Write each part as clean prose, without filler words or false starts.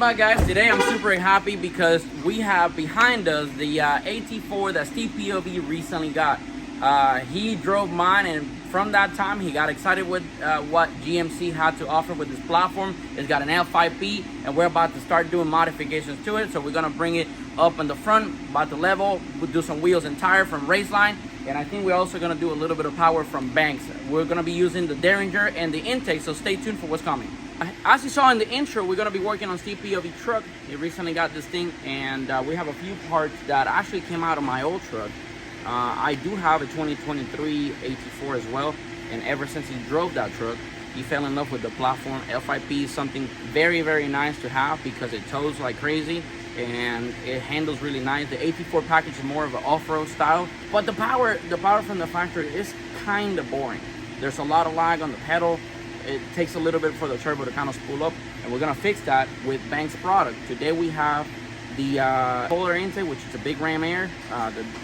back, guys. Today I'm super happy because we have behind us the AT4 that Steve POV recently got. He drove mine, and from that time he got excited with what GMC had to offer with this platform. It's got an L5P, and we're about to start doing modifications to it. So we're gonna bring it up in the front, about to level. We'll do some wheels and tire from Raceline, and I think we're also gonna do a little bit of power from Banks. We're gonna be using the Derringer and the intake, so stay tuned for what's coming. As you saw in the intro, we're gonna be working on Steve POV truck. He recently got this thing, and we have a few parts that actually came out of my old truck. I do have a 2023 AT4 as well, and ever since he drove that truck, he fell in love with the platform. L5P is something very, very nice to have because it tows like crazy and it handles really nice. The AT4 package is more of an off-road style, but the power from the factory is kind of boring. There's a lot of lag on the pedal. It takes a little bit for the turbo to kind of spool up, and we're gonna fix that with Banks product. Today we have the polar intake, which is a big ram air,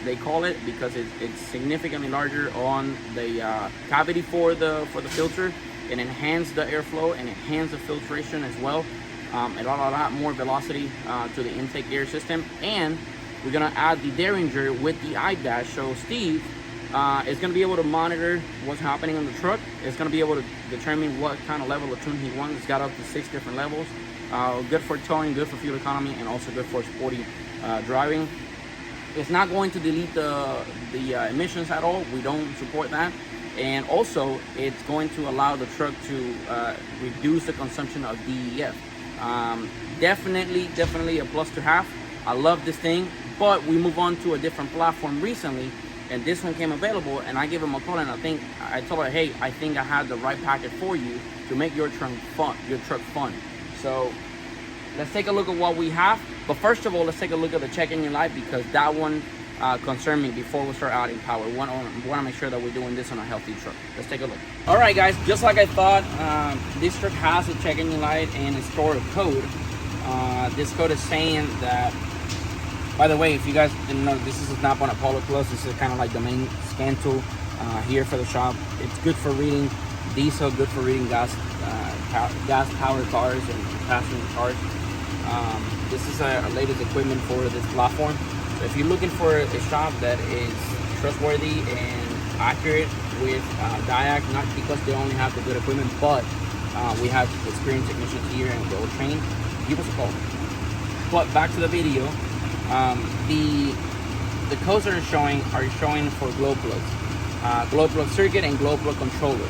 they call it, because it's significantly larger on the cavity for the filter, and enhance the airflow and enhance the filtration as well. A lot more velocity to the intake air system, and we're gonna add the Derringer with the iDash. So Steve is going to be able to monitor what's happening on the truck. It's going to be able to determine what kind of level of tune he wants. It's got up to 6 different levels. Good for towing, good for fuel economy, and also good for sporty driving. It's not going to delete the emissions at all. We don't support that. And also, it's going to allow the truck to reduce the consumption of DEF. Definitely a plus to have. I love this thing, but we move on to a different platform recently, and this one came available, and I gave him a call, and I told her, hey, I think I have the right packet for you to make your truck fun. So let's take a look at what we have. But first of all, let's take a look at the check engine light, because that one concerned me before we start adding power. We want to make sure that we're doing this on a healthy truck. Let's take a look. All right, guys, just like I thought, this truck has a check engine light and a store of code. This code is saying that, by the way, if you guys didn't know, this is a Snap-on Apollo Plus. This is kind of like the main scan tool here for the shop. It's good for reading diesel, good for reading gas-powered cars and passenger cars. This is our latest equipment for this platform. So if you're looking for a shop that is trustworthy and accurate with DIAC, not because they only have the good equipment, but we have experienced technicians here and they're all trained, give us a call. But back to the video. The codes that are showing for glow plugs, glow plug circuit and glow plug controller.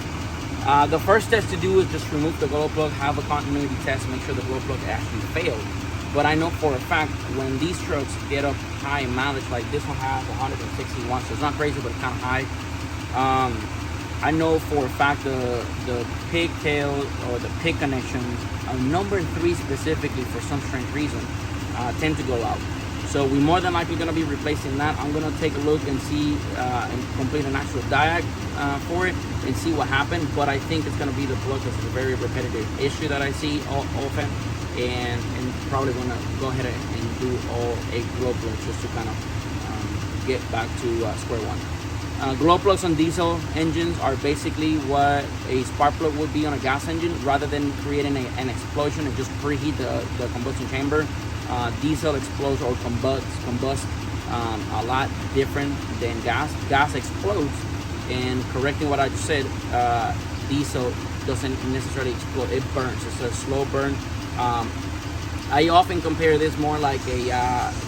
The first test to do is just remove the glow plug, have a continuity test, make sure the glow plug actually failed. But I know for a fact when these trucks get up high in mileage, like this one has 161, so it's not crazy, but it's kind of high. I know for a fact the pigtail or the pig connections, number 3 specifically, for some strange reason, tend to go out. So we're more than likely going to be replacing that. I'm going to take a look and see and complete an actual diag for it and see what happened. But I think it's going to be the plug, because it's a very repetitive issue that I see often, and probably going to go ahead and do all 8 glow plugs just to kind of get back to square one. Glow plugs on diesel engines are basically what a spark plug would be on a gas engine. Rather than creating an explosion and just preheat the combustion chamber, diesel explodes or combusts a lot different than gas. Gas explodes, and correcting what I just said, diesel doesn't necessarily explode, it burns. It's a slow burn. I often compare this more like a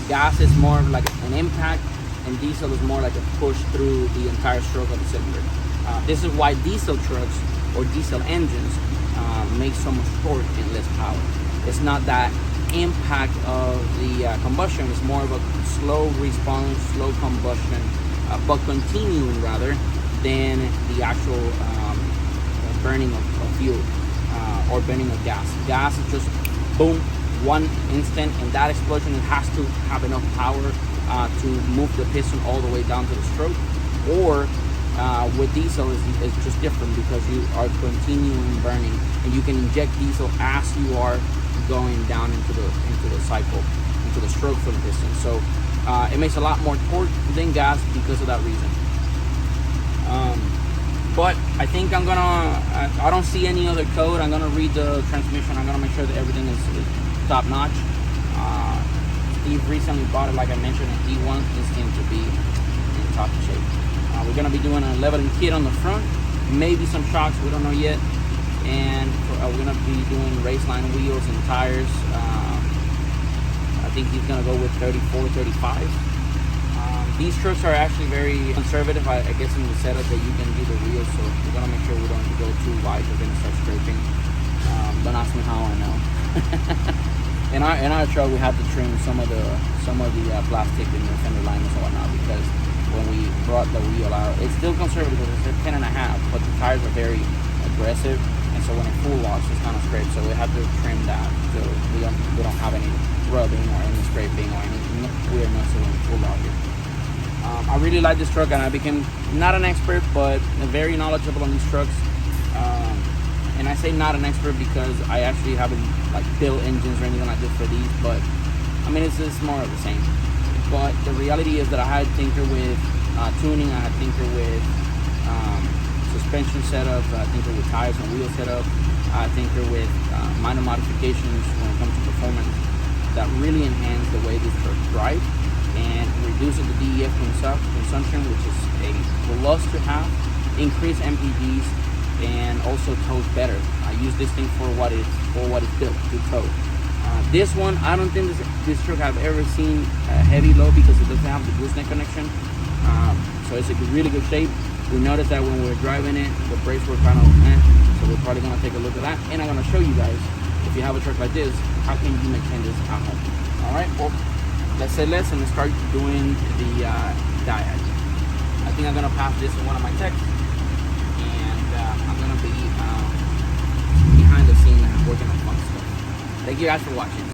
gas is more like an impact, and diesel is more like a push through the entire stroke of the cylinder. This is why diesel trucks or diesel engines make so much torque and less power. It's not that impact of the combustion, is more of a slow response, slow combustion, but continuing rather than the actual burning of fuel or burning of gas. Gas is just boom, one instant, and that explosion, it has to have enough power to move the piston all the way down to the stroke. Or with diesel is just different, because you are continuing burning, and you can inject diesel as you are going down into the cycle, into the stroke for the piston. So it makes a lot more torque than gas because of that reason. But I think I don't see any other code. I'm gonna read the transmission. I'm gonna make sure that everything is top notch. Steve recently bought it, like I mentioned, and he wants this thing to be in top shape. We're gonna be doing a leveling kit on the front, maybe some shocks, we don't know yet. And we're gonna be doing race line wheels and tires. I think he's gonna go with 34, 35. These trucks are actually very conservative, I guess, in the setup that you can do the wheels, so we're gonna make sure we don't go too wide. We're gonna start scraping. Don't ask me how I know. in our truck, we had to trim some of the plastic in the fender liners and whatnot, because when we brought the wheel out, it's still conservative. It's 10.5, but the tires are very aggressive, and so when it full locks, it's kind of scraped. So we had to trim that so we don't have any rubbing or any scraping or any weirdness when we full lock it. I really like this truck, and I became not an expert, but very knowledgeable on these trucks. And I say not an expert because I actually haven't like built engines or anything like this for these, but I mean it's more of the same. But the reality is that I had to tinker with tuning, I had to tinker with suspension setup, I tinker with tires and wheel setup, I tinker with minor modifications when it comes to performance that really enhance the way this truck drives and reduces the DEF consumption, which is a plus to have, increase MPGs, and also tows better. I use this thing for what it's built to tow. This one, I don't think this truck I've ever seen heavy low because it doesn't have the gooseneck connection. So it's in really good shape. We noticed that when we were driving it, the brakes were kind of so we're probably gonna take a look at that, and I'm gonna show you guys, if you have a truck like this, how can you maintain this at home. All right, well, let's say less and start doing the diag. I think I'm gonna pass this to one of my techs, and I'm gonna be behind the scene working on fun stuff. Thank you guys for watching.